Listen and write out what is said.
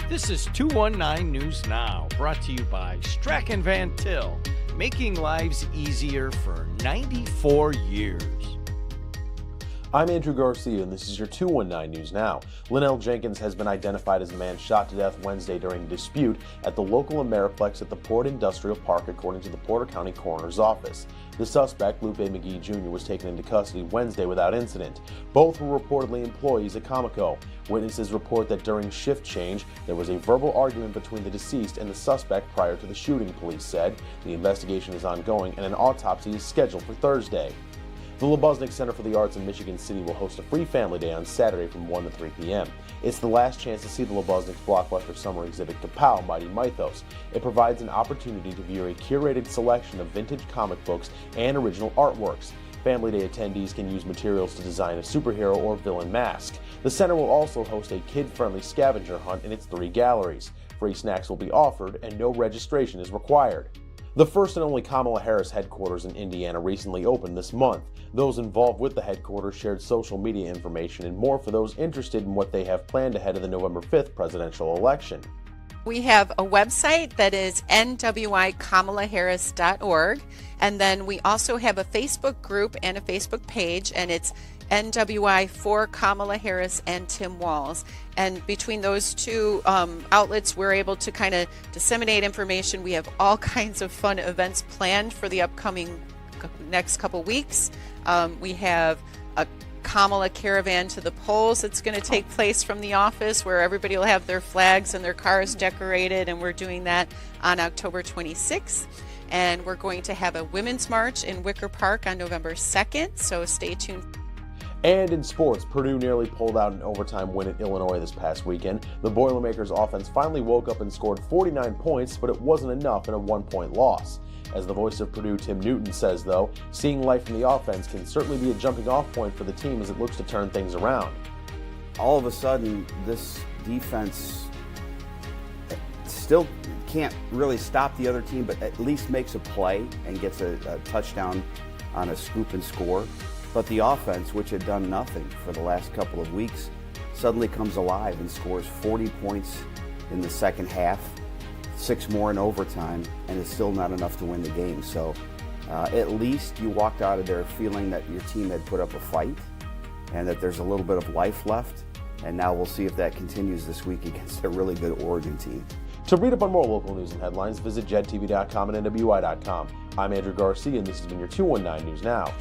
This is 219 News Now, brought to you by Strachan Van Til, making lives easier for 94 years. I'm Andrew Garcia, and this is your 219 News Now. Linnell Jenkins has been identified as the man shot to death Wednesday during a dispute at the local Ameriplex at the Port Industrial Park, according to the Porter County Coroner's Office. The suspect, Lupe McGee Jr., was taken into custody Wednesday without incident. Both were reportedly employees at Comico. Witnesses report that during shift change, there was a verbal argument between the deceased and the suspect prior to the shooting, police said. The investigation is ongoing, and an autopsy is scheduled for Thursday. The Lebusnick Center for the Arts in Michigan City will host a free family day on Saturday from 1 to 3 p.m. It's the last chance to see the Lebusnick's blockbuster summer exhibit, Kapow! Mighty Mythos. It provides an opportunity to view a curated selection of vintage comic books and original artworks. Family Day attendees can use materials to design a superhero or villain mask. The center will also host a kid-friendly scavenger hunt in its 3 galleries. Free snacks will be offered and no registration is required. The first and only Kamala Harris headquarters in Indiana recently opened this month. Those involved with the headquarters shared social media information and more for those interested in what they have planned ahead of the November 5th presidential election. We have a website that is nwikkamalaharris.org, and then we also have a Facebook group and a Facebook page, and it's NWI for Kamala Harris and Tim Walz. And between those two outlets, we're able to kind of disseminate information. We have all kinds of fun events planned for the upcoming next couple weeks. We have a Kamala caravan to the polls that's going to take place from the office, where everybody will have their flags and their cars decorated, and we're doing that on October 26th. And we're going to have a women's march in Wicker Park on November 2nd, so stay tuned. And in sports, Purdue nearly pulled out an overtime win at Illinois this past weekend. The Boilermakers offense finally woke up and scored 49 points, but it wasn't enough in a 1-point loss. As the voice of Purdue, Tim Newton, says, though, seeing life in the offense can certainly be a jumping-off point for the team as it looks to turn things around. All of a sudden, this defense still can't really stop the other team, but at least makes a play and gets a touchdown on a scoop and score. But the offense, which had done nothing for the last couple of weeks, suddenly comes alive and scores 40 points in the second half, 6 more in overtime, and it's still not enough to win the game. So at least you walked out of there feeling that your team had put up a fight and that there's a little bit of life left. And now we'll see if that continues this week against a really good Oregon team. To read up on more local news and headlines, visit JEDtv.com and NWI.com. I'm Andrew Garcia, and this has been your 219 News Now.